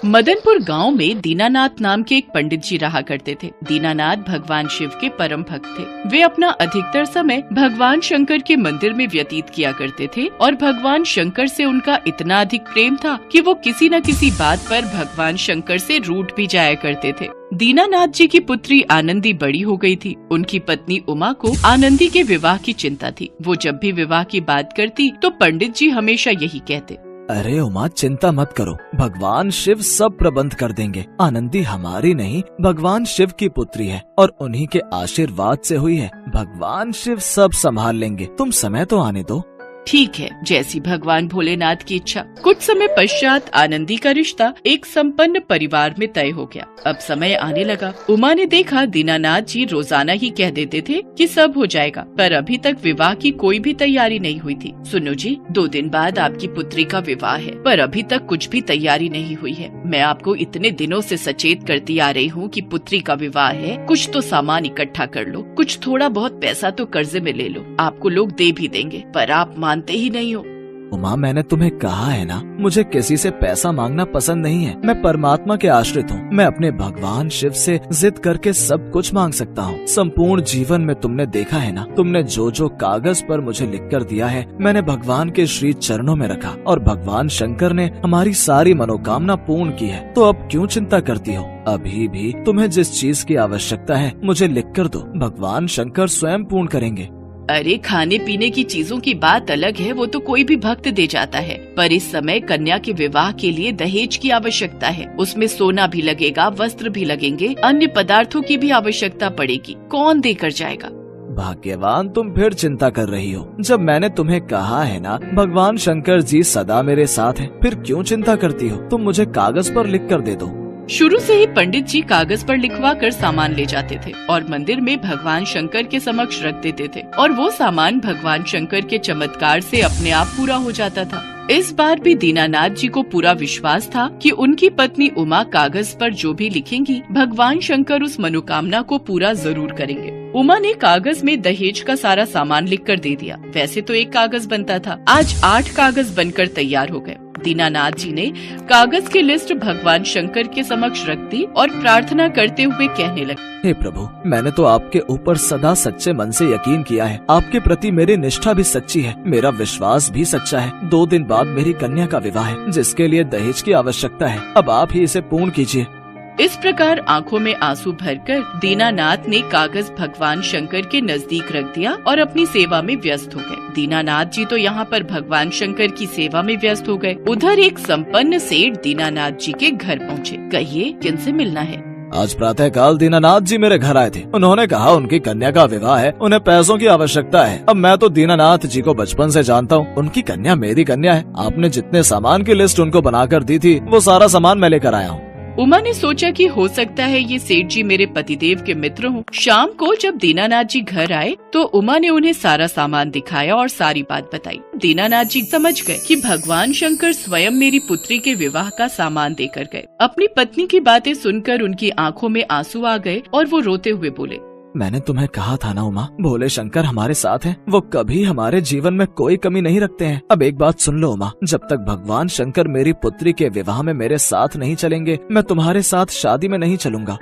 मदनपुर गांव में दीनानाथ नाम के एक पंडित जी रहा करते थे। दीनानाथ भगवान शिव के परम भक्त थे। वे अपना अधिकतर समय भगवान शंकर के मंदिर में व्यतीत किया करते थे और भगवान शंकर से उनका इतना अधिक प्रेम था कि वो किसी न किसी बात पर भगवान शंकर से रूठ भी जाया करते थे। दीनानाथ जी की पुत्री आनंदी बड़ी हो गई थी। उनकी पत्नी उमा को आनंदी के विवाह की चिंता थी। वो जब भी विवाह की बात करती तो पंडित जी हमेशा यही कहते, अरे उमा, चिंता मत करो, भगवान शिव सब प्रबंध कर देंगे। आनंदी हमारी नहीं, भगवान शिव की पुत्री है और उन्हीं के आशीर्वाद से हुई है। भगवान शिव सब संभाल लेंगे, तुम समय तो आने दो। ठीक है, जैसी भगवान भोलेनाथ की इच्छा। कुछ समय पश्चात आनंदी का रिश्ता एक संपन्न परिवार में तय हो गया। अब समय आने लगा। उमा ने देखा दीनानाथ जी रोजाना ही कह देते थे कि सब हो जाएगा, पर अभी तक विवाह की कोई भी तैयारी नहीं हुई थी। सुनो जी, 2 दिन बाद आपकी पुत्री का विवाह है, पर अभी तक कुछ भी तैयारी नहीं हुई है। मैं आपको इतने दिनों से सचेत करती आ रही हूँ कि पुत्री का विवाह है, कुछ तो सामान इकट्ठा कर लो, कुछ थोड़ा बहुत पैसा तो कर्जे में ले लो, आपको लोग दे भी देंगे, पर आप मानते ही नहीं हो। उमा, मैंने तुम्हें कहा है ना, मुझे किसी से पैसा मांगना पसंद नहीं है। मैं परमात्मा के आश्रित हूँ। मैं अपने भगवान शिव से जिद करके सब कुछ मांग सकता हूँ। संपूर्ण जीवन में तुमने देखा है ना, तुमने जो जो कागज पर मुझे लिख कर दिया है, मैंने भगवान के श्री चरणों में रखा और भगवान शंकर ने हमारी सारी मनोकामना पूर्ण की है। तो अब क्यों चिंता करती हो? अभी भी तुम्हें जिस चीज की आवश्यकता है मुझे लिख कर दो, भगवान शंकर स्वयं पूर्ण करेंगे। अरे, खाने पीने की चीजों की बात अलग है, वो तो कोई भी भक्त दे जाता है, पर इस समय कन्या के विवाह के लिए दहेज की आवश्यकता है। उसमें सोना भी लगेगा, वस्त्र भी लगेंगे, अन्य पदार्थों की भी आवश्यकता पड़ेगी। कौन देकर जाएगा? भाग्यवान, तुम फिर चिंता कर रही हो। जब मैंने तुम्हें कहा है ना, भगवान शंकर जी सदा मेरे साथ हैं, फिर क्यों चिंता करती हो? तुम मुझे कागज पर लिख कर दे दो। शुरू से ही पंडित जी कागज पर लिखवा कर सामान ले जाते थे और मंदिर में भगवान शंकर के समक्ष रख देते थे, और वो सामान भगवान शंकर के चमत्कार से अपने आप पूरा हो जाता था। इस बार भी दीनानाथ जी को पूरा विश्वास था कि उनकी पत्नी उमा कागज पर जो भी लिखेंगी, भगवान शंकर उस मनोकामना को पूरा जरूर करेंगे। उमा ने कागज में दहेज का सारा सामान लिख कर दे दिया। वैसे तो 1 कागज बनता था, आज 8 कागज बनकर तैयार हो गए। दीनानाथ जी ने कागज की लिस्ट भगवान शंकर के समक्ष रख दी और प्रार्थना करते हुए कहने लगे, हे प्रभु, मैंने तो आपके ऊपर सदा सच्चे मन से यकीन किया है। आपके प्रति मेरी निष्ठा भी सच्ची है, मेरा विश्वास भी सच्चा है। 2 दिन बाद मेरी कन्या का विवाह है, जिसके लिए दहेज की आवश्यकता है। अब आप ही इसे पूर्ण कीजिए। इस प्रकार आंखों में आंसू भरकर दीनानाथ ने कागज भगवान शंकर के नजदीक रख दिया और अपनी सेवा में व्यस्त हो गए। दीनानाथ जी तो यहाँ पर भगवान शंकर की सेवा में व्यस्त हो गए। उधर एक संपन्न सेठ दीनानाथ जी के घर पहुँचे। कहिए, किनसे मिलना है? आज प्रातः काल दीनानाथ जी मेरे घर आए थे। उन्होंने कहा उनकी कन्या का विवाह है, उन्हें पैसों की आवश्यकता है। अब मैं तो दीनानाथ जी को बचपन से जानता हूँ, उनकी कन्या मेरी कन्या है। आपने जितने सामान की लिस्ट उनको बनाकर दी थी, वो सारा सामान मैं लेकर आया हूँ। उमा ने सोचा कि हो सकता है ये सेठ जी मेरे पतिदेव के मित्र हों। शाम को जब दीनानाथ जी घर आए तो उमा ने उन्हें सारा सामान दिखाया और सारी बात बताई। दीनानाथ जी समझ गए कि भगवान शंकर स्वयं मेरी पुत्री के विवाह का सामान देकर गए। अपनी पत्नी की बातें सुनकर उनकी आंखों में आंसू आ गए और वो रोते हुए बोले, मैंने तुम्हें कहा था ना उमा, भोले शंकर हमारे साथ हैं। वो कभी हमारे जीवन में कोई कमी नहीं रखते हैं। अब एक बात सुन लो उमा, जब तक भगवान शंकर मेरी पुत्री के विवाह में मेरे साथ नहीं चलेंगे, मैं तुम्हारे साथ शादी में नहीं चलूंगा।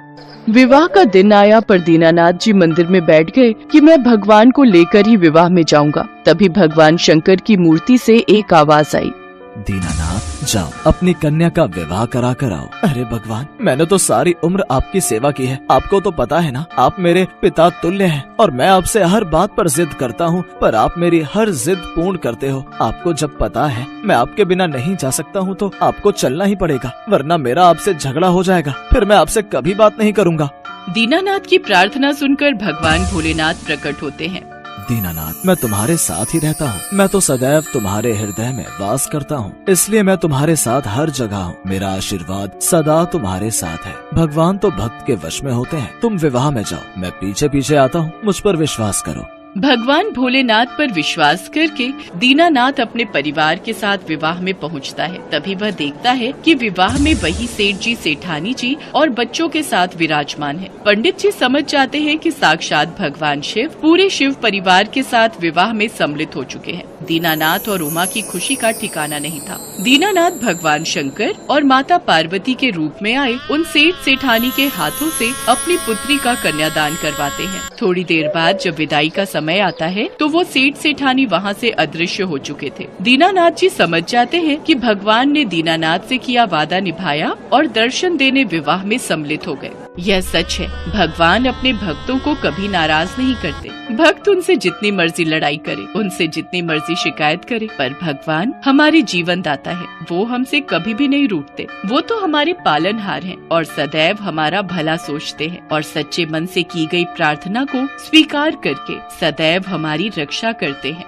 विवाह का दिन आया, पर दीनानाथ जी मंदिर में बैठ गए कि मैं भगवान को लेकर ही विवाह में जाऊंगा। तभी भगवान शंकर की मूर्ति से एक आवाज आई, दीनानाथ, जाओ अपनी कन्या का विवाह करा कर आओ। अरे भगवान, मैंने तो सारी उम्र आपकी सेवा की है। आपको तो पता है ना, आप मेरे पिता तुल्य हैं और मैं आपसे हर बात पर जिद करता हूँ, पर आप मेरी हर जिद पूर्ण करते हो। आपको जब पता है मैं आपके बिना नहीं जा सकता हूँ, तो आपको चलना ही पड़ेगा, वरना मेरा आपसे झगड़ा हो जाएगा। फिर मैं आपसे कभी बात नहीं करूँगा। दीनानाथ की प्रार्थना सुनकर भगवान भोलेनाथ प्रकट होते हैं। दीनानाथ, मैं तुम्हारे साथ ही रहता हूँ। मैं तो सदैव तुम्हारे हृदय में वास करता हूँ, इसलिए मैं तुम्हारे साथ हर जगह हूँ। मेरा आशीर्वाद सदा तुम्हारे साथ है। भगवान तो भक्त के वश में होते हैं। तुम विवाह में जाओ, मैं पीछे पीछे आता हूँ। मुझ पर विश्वास करो। भगवान भोलेनाथ पर विश्वास करके दीनानाथ अपने परिवार के साथ विवाह में पहुंचता है। तभी वह देखता है कि विवाह में वही सेठ जी, सेठानी जी और बच्चों के साथ विराजमान है। पंडित जी समझ जाते हैं कि साक्षात भगवान शिव पूरे शिव परिवार के साथ विवाह में सम्मिलित हो चुके हैं। दीनानाथ और उमा की खुशी का ठिकाना नहीं था। दीनानाथ भगवान शंकर और माता पार्वती के रूप में आए उन सेठ सेठानी के हाथों से अपनी पुत्री का कन्यादान करवाते हैं। थोड़ी देर बाद जब विदाई का समय आता है तो वो सेठ सेठानी वहाँ से अदृश्य हो चुके थे। दीनानाथ जी समझ जाते हैं कि भगवान ने दीनानाथ से किया वादा निभाया और दर्शन देने विवाह में सम्मिलित हो गए। यह सच है, भगवान अपने भक्तों को कभी नाराज नहीं करते। भक्त उनसे जितनी मर्जी लड़ाई करे, उनसे जितनी मर्जी शिकायत करे, पर भगवान हमारे जीवन दाता है, वो हमसे कभी भी नहीं रूठते। वो तो हमारे पालनहार हैं और सदैव हमारा भला सोचते हैं और सच्चे मन से की गई प्रार्थना को स्वीकार करके सदैव हमारी रक्षा करते हैं।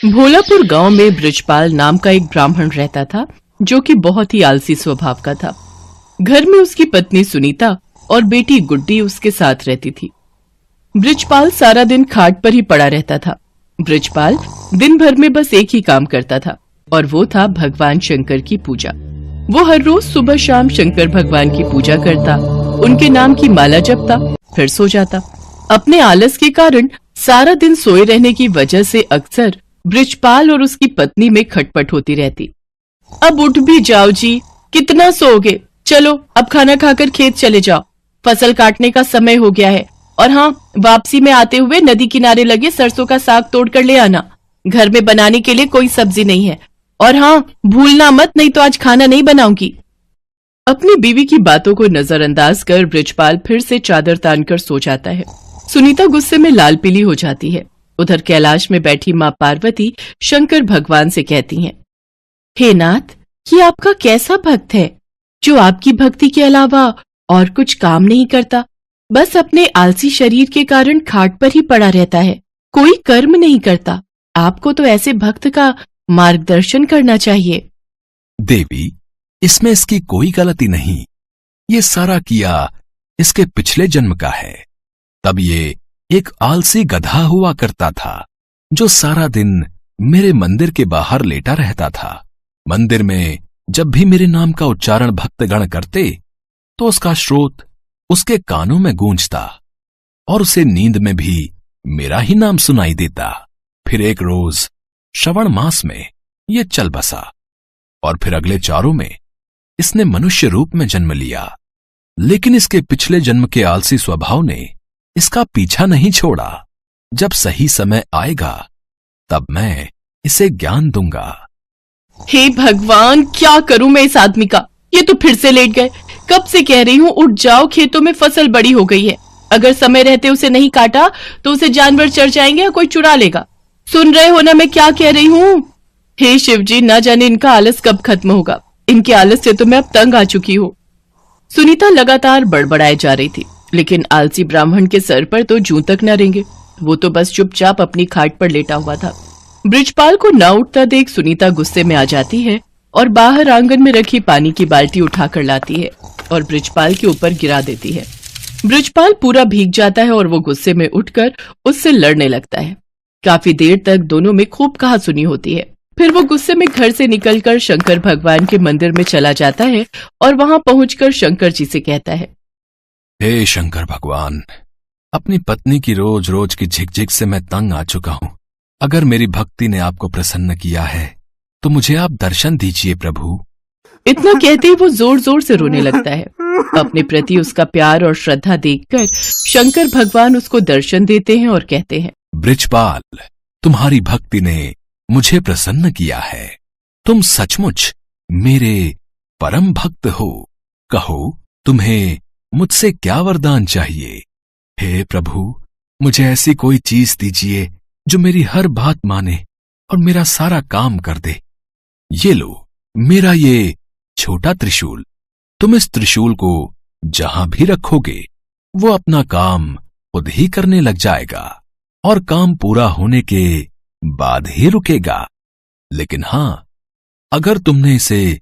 भोलापुर गांव में ब्रिजपाल नाम का एक ब्राह्मण रहता था जो कि बहुत ही आलसी स्वभाव का था। घर में उसकी पत्नी सुनीता और बेटी गुड्डी उसके साथ रहती थी। ब्रिजपाल सारा दिन खाट पर ही पड़ा रहता था। ब्रिजपाल दिन भर में बस एक ही काम करता था और वो था भगवान शंकर की पूजा। वो हर रोज सुबह शाम शंकर भगवान की पूजा करता, उनके नाम की माला जपता, फिर सो जाता। अपने आलस के कारण सारा दिन सोए रहने की वजह से अक्सर ब्रिजपाल और उसकी पत्नी में खटपट होती रहती। अब उठ भी जाओ जी, कितना सोओगे? चलो अब खाना खाकर खेत चले जाओ, फसल काटने का समय हो गया है। और हाँ, वापसी में आते हुए नदी किनारे लगे सरसों का साग तोड़ कर ले आना, घर में बनाने के लिए कोई सब्जी नहीं है। और हाँ, भूलना मत, नहीं तो आज खाना नहीं बनाऊंगी। अपनी बीवी की बातों को नजरअंदाज कर ब्रिजपाल फिर से चादर तानकर सो जाता है। सुनीता गुस्से में लाल पीली हो जाती है। उधर कैलाश में बैठी माँ पार्वती शंकर भगवान से कहती हैं, हे नाथ, ये आपका कैसा भक्त है जो आपकी भक्ति के अलावा और कुछ काम नहीं करता, बस अपने आलसी शरीर के कारण खाट पर ही पड़ा रहता है, कोई कर्म नहीं करता। आपको तो ऐसे भक्त का मार्गदर्शन करना चाहिए। देवी, इसमें इसकी कोई गलती नहीं। ये सारा किया इसके पिछले जन्म का है। तब ये एक आलसी गधा हुआ करता था जो सारा दिन मेरे मंदिर के बाहर लेटा रहता था। मंदिर में जब भी मेरे नाम का उच्चारण भक्तगण करते तो उसका स्रोत उसके कानों में गूंजता और उसे नींद में भी मेरा ही नाम सुनाई देता। फिर एक रोज श्रवण मास में ये चल बसा और फिर अगले चारों में इसने मनुष्य रूप में जन्म लिया। लेकिन इसके पिछले जन्म के आलसी स्वभाव ने इसका पीछा नहीं छोड़ा। जब सही समय आएगा तब मैं इसे ज्ञान दूंगा। हे भगवान, क्या करूं मैं इस आदमी का? ये तो फिर से लेट गए। कब से कह रही हूँ उठ जाओ, खेतों में फसल बड़ी हो गई है। अगर समय रहते उसे नहीं काटा तो उसे जानवर चढ़ जाएंगे या कोई चुरा लेगा। सुन रहे हो ना मैं क्या कह रही हूँ? हे शिव जी, ना जाने इनका आलस कब खत्म होगा। इनके आलस से तो मैं अब तंग आ चुकी हूँ। सुनीता लगातार बड़बड़ाए जा रही थी, लेकिन आलसी ब्राह्मण के सर पर तो जूं तक न रेंगे। वो तो बस चुपचाप अपनी खाट पर लेटा हुआ था। ब्रिजपाल को न उठता देख सुनीता गुस्से में आ जाती है और बाहर आंगन में रखी पानी की बाल्टी उठाकर लाती है और ब्रिजपाल के ऊपर गिरा देती है। ब्रिजपाल पूरा भीग जाता है और वो गुस्से में उठकर उससे लड़ने लगता है। काफी देर तक दोनों में खूब कहासुनी होती है। फिर वो गुस्से में घर से निकलकर शंकर भगवान के मंदिर में चला जाता है और वहां पहुंचकर शंकर जी से कहता है, हे शंकर भगवान, अपनी पत्नी की रोज रोज की झिकझिक से मैं तंग आ चुका हूं। अगर मेरी भक्ति ने आपको प्रसन्न किया है तो मुझे आप दर्शन दीजिए प्रभु। इतना कहते ही वो जोर जोर से रोने लगता है। अपने प्रति उसका प्यार और श्रद्धा देखकर शंकर भगवान उसको दर्शन देते हैं और कहते हैं, ब्रिजपाल, तुम्हारी भक्ति ने मुझे प्रसन्न किया है। तुम सचमुच मेरे परम भक्त हो। कहो, तुम्हें मुझसे क्या वरदान चाहिए? हे प्रभु, मुझे ऐसी कोई चीज दीजिए जो मेरी हर बात माने और मेरा सारा काम कर दे। ये लो मेरा ये छोटा त्रिशूल। तुम इस त्रिशूल को जहां भी रखोगे वो अपना काम खुद ही करने लग जाएगा और काम पूरा होने के बाद ही रुकेगा। लेकिन हां, अगर तुमने इसे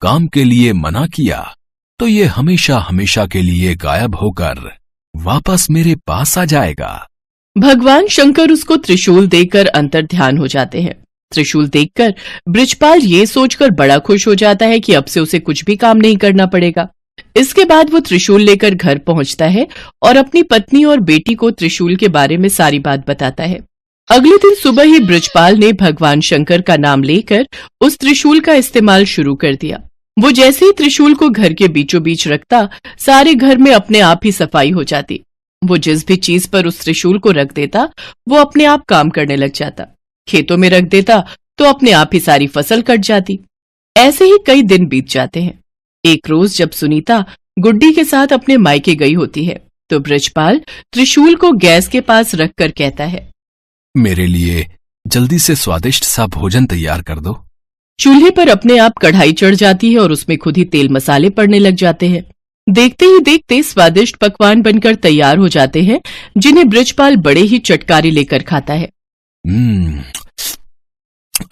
काम के लिए मना किया तो ये हमेशा हमेशा के लिए गायब होकर वापस मेरे पास आ जाएगा। भगवान शंकर उसको त्रिशूल देकर अंतर्ध्यान हो जाते हैं। त्रिशूल देखकर ब्रिजपाल ये सोचकर बड़ा खुश हो जाता है कि अब से उसे कुछ भी काम नहीं करना पड़ेगा। इसके बाद वो त्रिशूल लेकर घर पहुंचता है और अपनी पत्नी और बेटी को त्रिशूल के बारे में सारी बात बताता है। अगले दिन सुबह ही बृजपाल ने भगवान शंकर का नाम लेकर उस त्रिशूल का इस्तेमाल शुरू कर दिया। वो जैसे ही त्रिशूल को घर के बीचों बीच रखता, सारे घर में अपने आप ही सफाई हो जाती। वो जिस भी चीज पर उस त्रिशूल को रख देता, वो अपने आप काम करने लग जाता। खेतों में रख देता तो अपने आप ही सारी फसल कट जाती। ऐसे ही कई दिन बीत जाते हैं। एक रोज जब सुनीता गुड्डी के साथ अपने मायके गई होती है, तो बृजपाल त्रिशूल को गैस के पास रखकर कहता है, मेरे लिए जल्दी से स्वादिष्ट सा भोजन तैयार कर दो। चूल्हे पर अपने आप कढ़ाई चढ़ जाती है और उसमें खुद ही तेल मसाले पड़ने लग जाते हैं। देखते ही देखते स्वादिष्ट पकवान बनकर तैयार हो जाते हैं, जिन्हें बृजपाल बड़े ही चटकारे लेकर खाता है।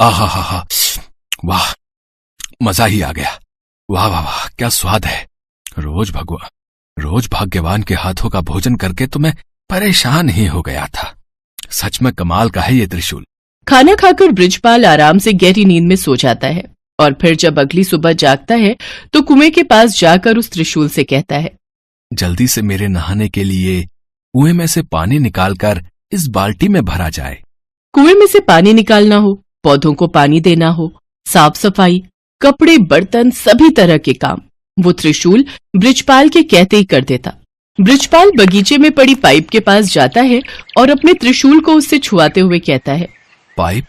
आहा, वाह, मजा ही आ गया। वाह वाह वाह, क्या स्वाद है। रोज भाग्यवान के हाथों का भोजन करके तो मैं परेशान ही हो गया था। सच में कमाल का है ये त्रिशूल। खाना खाकर बृजपाल आराम से गहरी नींद में सो जाता है और फिर जब अगली सुबह जागता है तो कुएं के पास जाकर उस त्रिशूल से कहता है, जल्दी से मेरे नहाने के लिए कुएं में से पानी निकालकर इस बाल्टी में भरा जाए। कुएं में से पानी निकालना हो, पौधों को पानी देना हो, साफ सफाई, कपड़े, बर्तन, सभी तरह के काम वो त्रिशूल बृजपाल के कहते ही कर देता। बृजपाल बगीचे में पड़ी पाइप के पास जाता है और अपने त्रिशूल को उससे छुआते हुए कहता है, पाइप,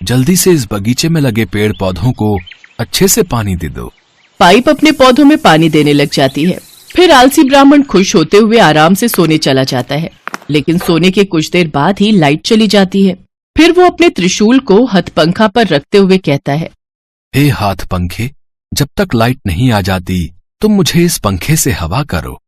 जल्दी से इस बगीचे में लगे पेड़ पौधों को अच्छे से पानी दे दो। पाइप अपने पौधों में पानी देने लग जाती है। फिर आलसी ब्राह्मण खुश होते हुए आराम से सोने चला जाता है, लेकिन सोने के कुछ देर बाद ही लाइट चली जाती है। फिर वो अपने त्रिशूल को हथपंखा पर रखते हुए कहता है, हे हाथ पंखे, जब तक लाइट नहीं आ जाती तुम मुझे इस पंखे से हवा करो।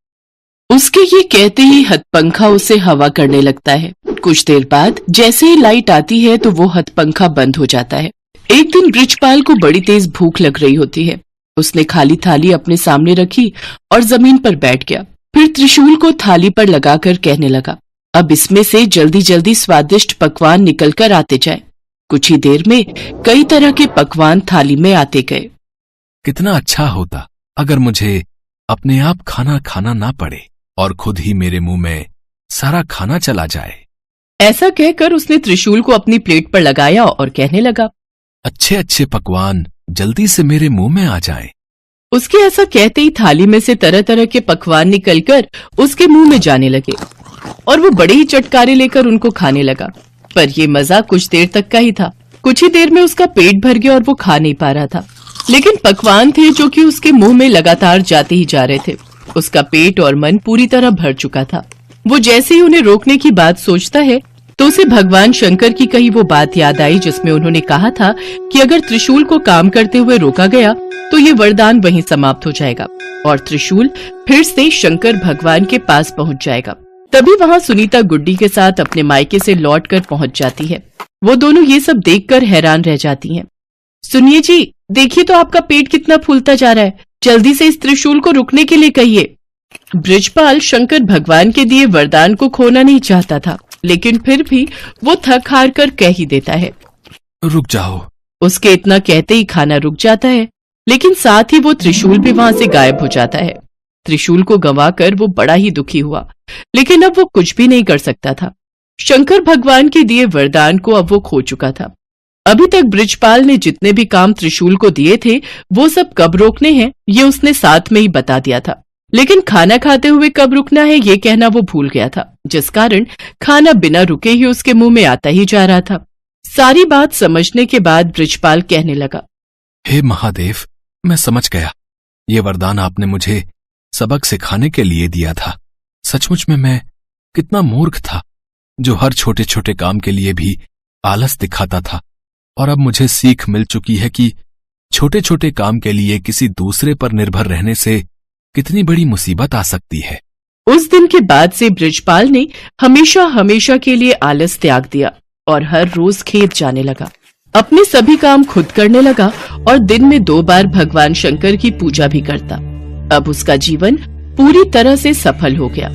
उसके ये कहते ही हथपंखा उसे हवा करने लगता है। कुछ देर बाद जैसे ही लाइट आती है तो वो हथपंखा बंद हो जाता है। एक दिन बृजपाल को बड़ी तेज भूख लग रही होती है। उसने खाली थाली अपने सामने रखी और जमीन पर बैठ गया। फिर त्रिशूल को थाली पर लगाकर कहने लगा, अब इसमें से जल्दी जल्दी स्वादिष्ट पकवान निकल कर आते जाए। कुछ ही देर में कई तरह के पकवान थाली में आते गए। कितना अच्छा होता अगर मुझे अपने आप खाना खाना ना पड़े और खुद ही मेरे मुंह में सारा खाना चला जाए। ऐसा कहकर उसने त्रिशूल को अपनी प्लेट पर लगाया और कहने लगा, अच्छे अच्छे पकवान जल्दी से मेरे मुंह में आ जाएं। उसके ऐसा कहते ही थाली में से तरह तरह के पकवान निकलकर उसके मुंह में जाने लगे और वो बड़े ही चटकारे लेकर उनको खाने लगा। पर ये मजा कुछ देर तक का ही था। कुछ ही देर में उसका पेट भर गया और वो खा नहीं पा रहा था। लेकिन पकवान थे जो कि उसके मुंह में लगातार जाते ही जा रहे थे। उसका पेट और मन पूरी तरह भर चुका था। वो जैसे ही उन्हें रोकने की बात सोचता है तो उसे भगवान शंकर की कही वो बात याद आई जिसमें उन्होंने कहा था कि अगर त्रिशूल को काम करते हुए रोका गया तो ये वरदान वहीं समाप्त हो जाएगा और त्रिशूल फिर से शंकर भगवान के पास पहुंच जाएगा। तभी वहां सुनीता गुड्डी के साथ अपने मायके से लौटकर पहुंच जाती है। वो दोनों ये सब देखकर हैरान रह जाती हैं। सुनिए जी, देखिए तो आपका पेट कितना फूलता जा रहा है। जल्दी से इस त्रिशूल को रुकने के लिए कहिए। बृजपाल शंकर भगवान के दिए वरदान को खोना नहीं चाहता था, लेकिन फिर भी वो थक हार कर कह ही देता है, रुक जाओ। उसके इतना कहते ही खाना रुक जाता है, लेकिन साथ ही वो त्रिशूल भी वहां से गायब हो जाता है। त्रिशूल को गंवाकर वो बड़ा ही दुखी हुआ, लेकिन अब वो कुछ भी नहीं कर सकता था। शंकर भगवान के दिए वरदान को अब वो खो चुका था। अभी तक बृजपाल ने जितने भी काम त्रिशूल को दिए थे वो सब कब रोकने हैं ये उसने साथ में ही बता दिया था, लेकिन खाना खाते हुए कब रुकना है ये कहना वो भूल गया था, जिस कारण खाना बिना रुके ही उसके मुंह में आता ही जा रहा था। सारी बात समझने के बाद बृजपाल कहने लगा, हे महादेव, मैं समझ गया। ये वरदान आपने मुझे सबक सिखाने के लिए दिया था। सचमुच में मैं कितना मूर्ख था जो हर छोटे छोटे काम के लिए भी आलस दिखाता था, और अब मुझे सीख मिल चुकी है कि छोटे छोटे काम के लिए किसी दूसरे पर निर्भर रहने से कितनी बड़ी मुसीबत आ सकती है। उस दिन के बाद से बृजपाल ने हमेशा हमेशा के लिए आलस त्याग दिया और हर रोज खेत जाने लगा। अपने सभी काम खुद करने लगा और दिन में 2 बार भगवान शंकर की पूजा भी करता। अब उसका जीवन पूरी तरह से सफल हो गया।